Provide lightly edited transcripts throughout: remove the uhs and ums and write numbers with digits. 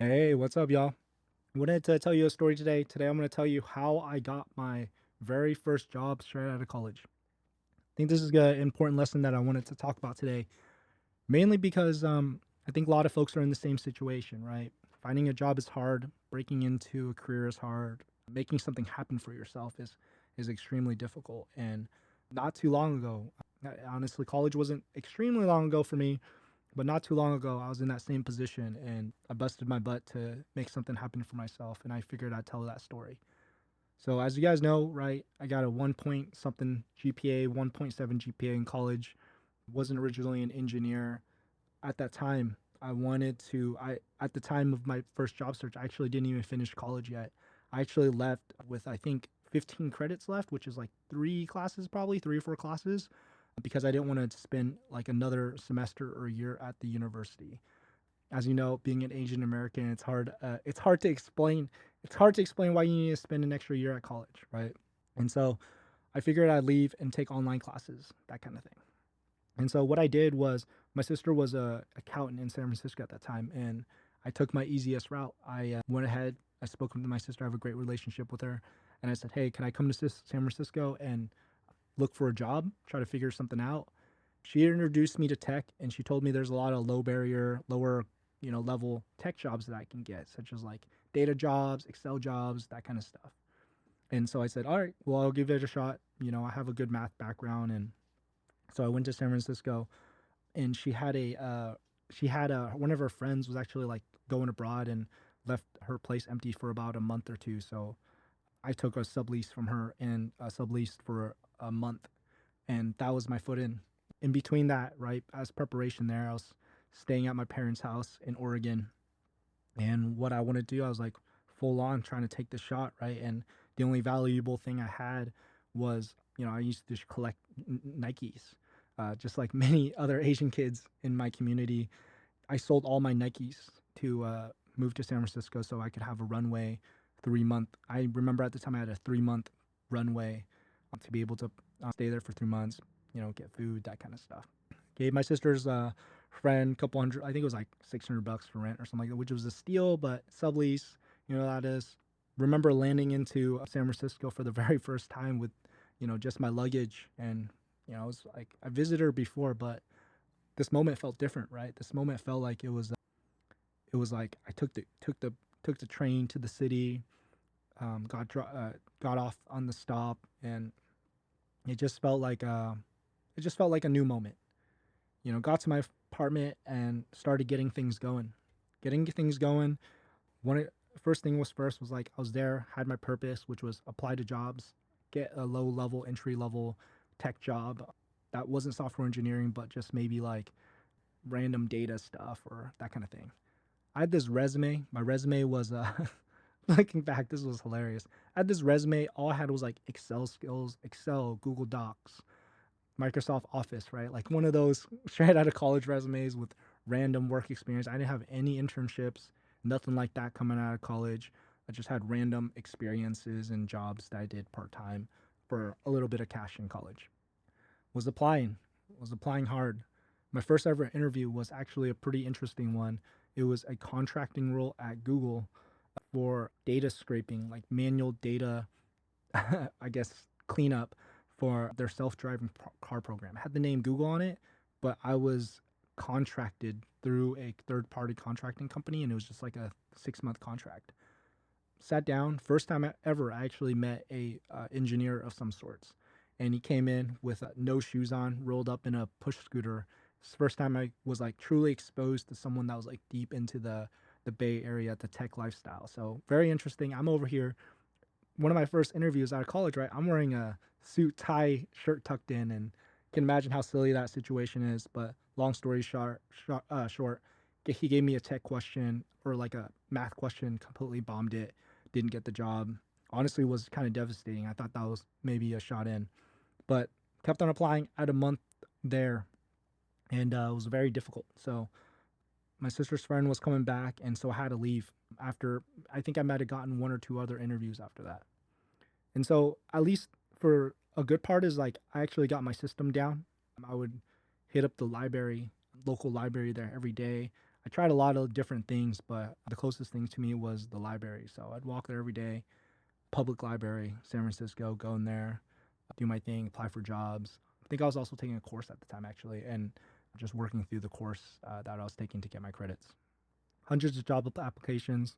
Hey, what's up, y'all? I wanted to tell you a story today. Today, I'm going to tell you how I got my very first job straight out of college. I think this is an important lesson that I wanted to talk about today, mainly because I think a lot of folks are in the same situation, right? Finding a job is hard, breaking into a career is hard, making something happen for yourself is extremely difficult. And not too long ago, honestly, college wasn't extremely long ago for me, but not too long ago, I was in that same position and I busted my butt to make something happen for myself. And I figured I'd tell that story. So, as you guys know, right, I got a 1 point something GPA, 1.7 GPA in college. Wasn't originally an engineer. At that time, at the time of my first job search, I actually didn't even finish college yet. I actually left with, I think, 15 credits left, which is like three classes, probably three or four classes, because I didn't want to spend like another semester or year at the university. As you know, being an Asian American, it's hard. It's hard to explain. It's hard to explain why you need to spend an extra year at college, right? And so I figured I'd leave and take online classes, that kind of thing. And so what I did was my sister was a accountant in San Francisco at that time, and I took my easiest route. I went ahead. I spoke with my sister. I have a great relationship with her, and I said, "Hey, can I come to San Francisco and look for a job, try to figure something out?" She introduced me to tech, and she told me there's a lot of low barrier, lower level tech jobs that I can get, such as like data jobs, Excel jobs, that kind of stuff. And so I said, "All right, well, I'll give it a shot. I have a good math background." And so I went to San Francisco, and she had a one of her friends was actually like going abroad and left her place empty for about a month or two. So I took a sublease from her and subleased for a month, and that was my foot in. In between that, right, as preparation there, I was staying at my parents' house in Oregon, and what I wanted to do, I was like full on trying to take the shot, right? And the only valuable thing I had was, I used to just collect Nikes, just like many other Asian kids in my community. I sold all my Nikes to move to San Francisco so I could have a runway 3 month. I remember at the time I had a 3 month runway to be able to stay there for 3 months, get food, that kind of stuff. Gave my sister's friend a couple hundred, I think it was like $600 for rent or something like that, which was a steal, but sublease, that is. Remember landing into San Francisco for the very first time with, just my luggage. And, I was like, I visited her before, but this moment felt different, right? This moment felt like it was like I took the train to the city, got off on the stop, and it just felt like a new moment. Got to my apartment and started getting things going. Getting things going. One first thing was first was like I was there, had my purpose, which was apply to jobs, get a low level, entry level tech job that wasn't software engineering, but just maybe like random data stuff or that kind of thing. I had this resume. My resume was looking back, this was hilarious. I had this resume. All I had was like Excel skills, Excel, Google Docs, Microsoft Office, right? Like one of those straight out of college resumes with random work experience. I didn't have any internships, nothing like that coming out of college. I just had random experiences and jobs that I did part time for a little bit of cash in college. Was applying, was applying hard. My first ever interview was actually a pretty interesting one. It was a contracting role at Google for data scraping, like manual data, I guess, cleanup for their self-driving car program. It had the name Google on it, but I was contracted through a third-party contracting company, and it was just like a 6 month contract. Sat down, first time ever, I actually met a engineer of some sorts, and he came in with no shoes on, rolled up in a push scooter. It's the first time I was like truly exposed to someone that was like deep into the Bay Area, the tech lifestyle. So very interesting. I'm over here, one of my first interviews out of college, right? I'm wearing a suit, tie, shirt tucked in, and can imagine how silly that situation is. But long story short, he gave me a tech question or like a math question, completely bombed it, didn't get the job. Honestly, was kind of devastating. I thought that was maybe a shot in, but kept on applying. I had a month there, and it was very difficult. So my sister's friend was coming back, and so I had to leave after. I think I might have gotten one or two other interviews after that. And so, at least for a good part, is like I actually got my system down. I would hit up the library, local library there every day. I tried a lot of different things, but the closest thing to me was the library. So I'd walk there every day, public library, San Francisco, go in there, do my thing, apply for jobs. I think I was also taking a course at the time actually, and just working through the course that I was taking to get my credits. Hundreds of job applications,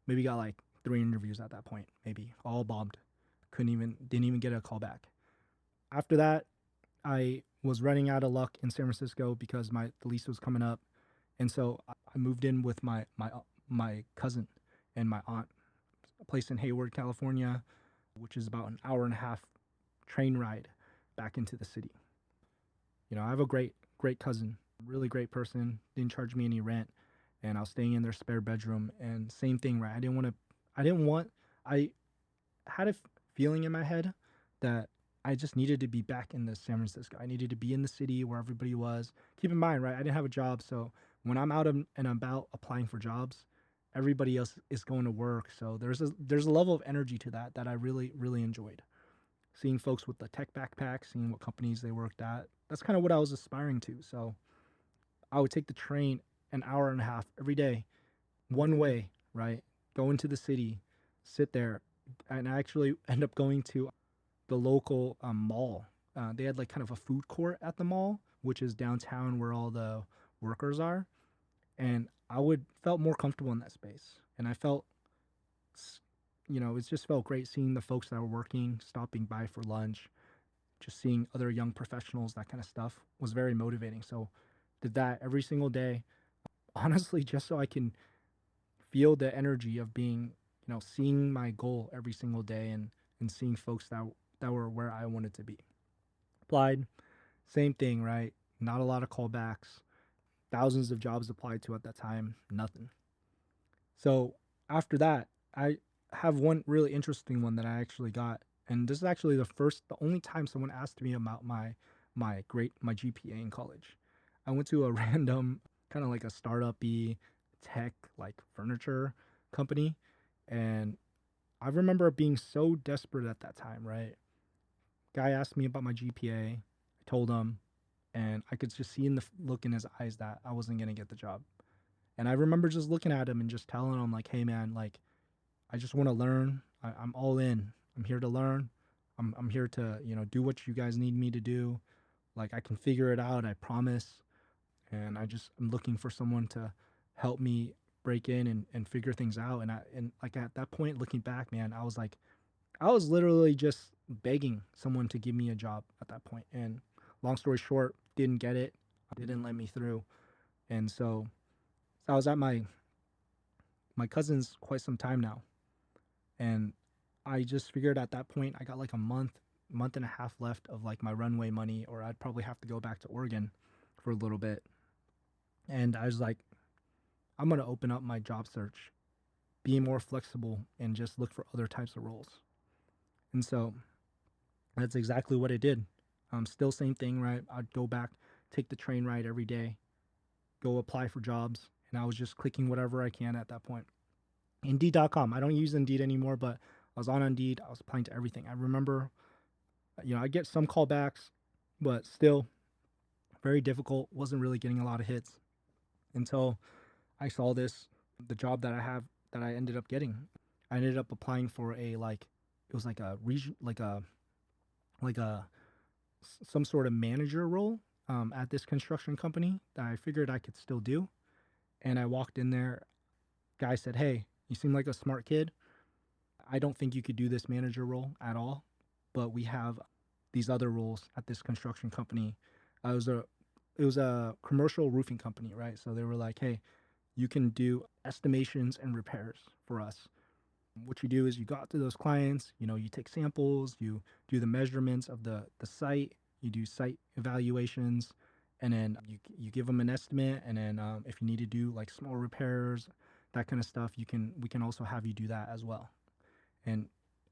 maybe got like 3 interviews at that point, maybe all bombed. Didn't even get a call back. After that, I was running out of luck in San Francisco because my the lease was coming up, and so I moved in with my cousin and my aunt, a place in Hayward, California, which is about an hour and a half train ride back into the city. I have a great cousin, really great person. Didn't charge me any rent, and I was staying in their spare bedroom. And same thing, right? I didn't want. I had a feeling in my head that I just needed to be back in the San Francisco. I needed to be in the city where everybody was. Keep in mind, right? I didn't have a job, so when I'm out and about applying for jobs, everybody else is going to work. So there's a level of energy to that I really enjoyed. Seeing folks with the tech backpacks, seeing what companies they worked at. That's kind of what I was aspiring to. So I would take the train an hour and a half every day, one way, right? Go into the city, sit there, and I actually end up going to the local mall. They had like kind of a food court at the mall, which is downtown where all the workers are, and I would felt more comfortable in that space, and I felt, it just felt great seeing the folks that were working, stopping by for lunch, just seeing other young professionals, that kind of stuff was very motivating. So did that every single day, honestly, just so I can feel the energy of being, seeing my goal every single day and seeing folks that were where I wanted to be. Applied, same thing, right? Not a lot of callbacks, thousands of jobs applied to at that time, nothing. So after that, I have one really interesting one that I actually got, and this is actually the only time someone asked me about my GPA in college. I went to a random kind of like a startup-y tech like furniture company, and I remember being so desperate at that time, right? Guy asked me about my GPA. I told him, and I could just see in the look in his eyes that I wasn't gonna get the job. And I remember just looking at him and just telling him, like, "Hey, man, like, I just want to learn. I'm all in. I'm here to learn. I'm here to do what you guys need me to do. Like, I can figure it out. I promise. And I'm looking for someone to help me break in and figure things out." And like at that point, looking back, man, I was literally just begging someone to give me a job at that point. And long story short, didn't get it. Didn't let me through. And so I was at my cousin's quite some time now, and I just figured at that point I got like a month and a half left of like my runway money, or I'd probably have to go back to Oregon for a little bit. And I was like, I'm gonna open up my job search, be more flexible, and just look for other types of roles. And so that's exactly what I did. Still same thing, right? I'd go back, take the train ride every day, go apply for jobs, and I was just clicking whatever I can at that point. Indeed.com. I don't use Indeed anymore, but I was on Indeed. I was applying to everything. I remember, I get some callbacks, but still very difficult. Wasn't really getting a lot of hits until I saw the job that I have that I ended up getting. I ended up applying for it was like a region, like a some sort of manager role at this construction company that I figured I could still do. And I walked in there. Guy said, "Hey, you seem like a smart kid. I don't think you could do this manager role at all, but we have these other roles at this construction company." Uh, it was a it was a commercial roofing company, right? So they were like, "Hey, you can do estimations and repairs for us. What you do is you go out to those clients, you take samples, you do the measurements of the site, you do site evaluations, and then you give them an estimate, and then if you need to do like small repairs, that kind of stuff, we can also have you do that as well." And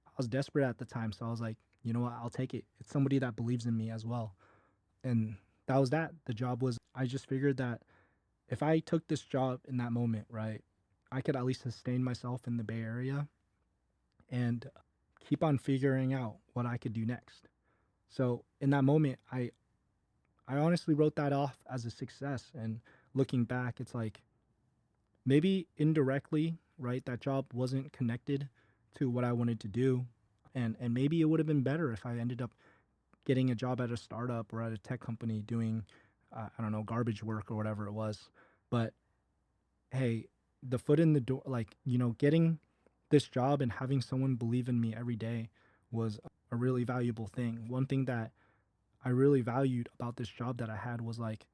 I was desperate at the time, so I was like, you know what, I'll take it. It's somebody that believes in me as well. And that was that. The job was, I just figured that if I took this job in that moment, right, I could at least sustain myself in the Bay Area and keep on figuring out what I could do next. So in that moment, I honestly wrote that off as a success. And looking back, it's like maybe indirectly, right? That job wasn't connected to what I wanted to do. And maybe it would have been better if I ended up getting a job at a startup or at a tech company doing, I don't know, garbage work or whatever it was. But hey, the foot in the door, like, getting this job and having someone believe in me every day was a really valuable thing. One thing that I really valued about this job that I had was like,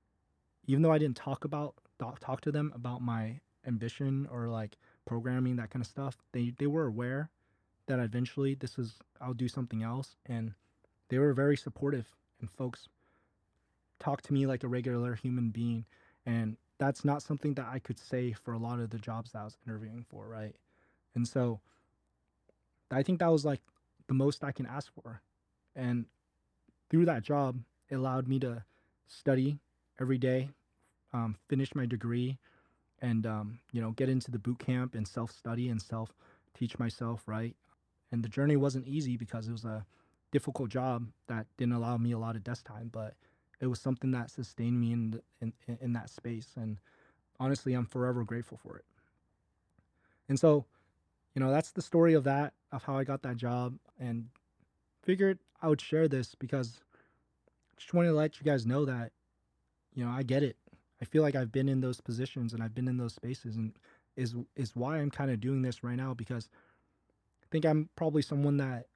even though I didn't talk to them about my ambition or like programming, that kind of stuff, they were aware that eventually I'll do something else, and they were very supportive, and folks talk to me like a regular human being. And that's not something that I could say for a lot of the jobs that I was interviewing for, right? And so I think that was like the most I can ask for. And through that job, it allowed me to study every day, finish my degree, and get into the boot camp and self study and self teach myself, right? And the journey wasn't easy because it was a difficult job that didn't allow me a lot of desk time, but it was something that sustained me in that space. And honestly, I'm forever grateful for it. And so, that's the story of that, of how I got that job, and figured I would share this because I just wanted to let you guys know that, I get it. I feel like I've been in those positions and I've been in those spaces, and is why I'm kind of doing this right now, because I think I'm probably someone that,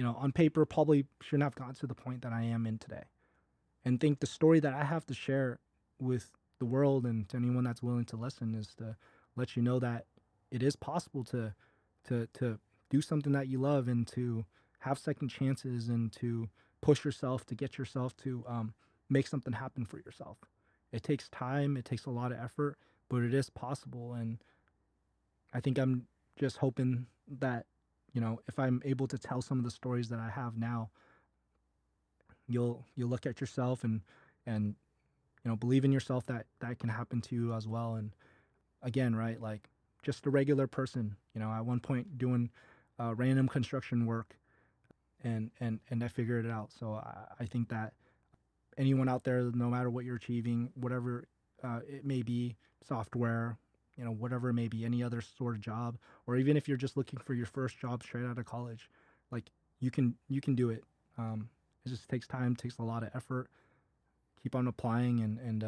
on paper probably shouldn't have gotten to the point that I am in today. And think the story that I have to share with the world and to anyone that's willing to listen is to let you know that it is possible to do something that you love, and to have second chances, and to push yourself to get yourself to make something happen for yourself. It takes time, it takes a lot of effort, but it is possible. And I think I'm just hoping that, if I'm able to tell some of the stories that I have now, you'll look at yourself and believe in yourself that that can happen to you as well. And again, right, like, just a regular person, at one point doing random construction work, and I figured it out. So I think that anyone out there, no matter what you're achieving, whatever it may be, software, whatever it may be, any other sort of job, or even if you're just looking for your first job straight out of college, like, you can do it. It just takes time, takes a lot of effort. Keep on applying, and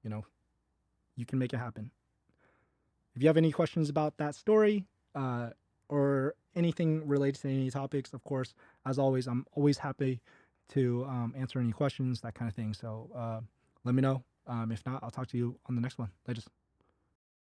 you know you can make it happen. If you have any questions about that story, or anything related to any topics, of course, as always, I'm always happy to answer any questions, that kind of thing. So let me know. If not, I'll talk to you on the next one. Later.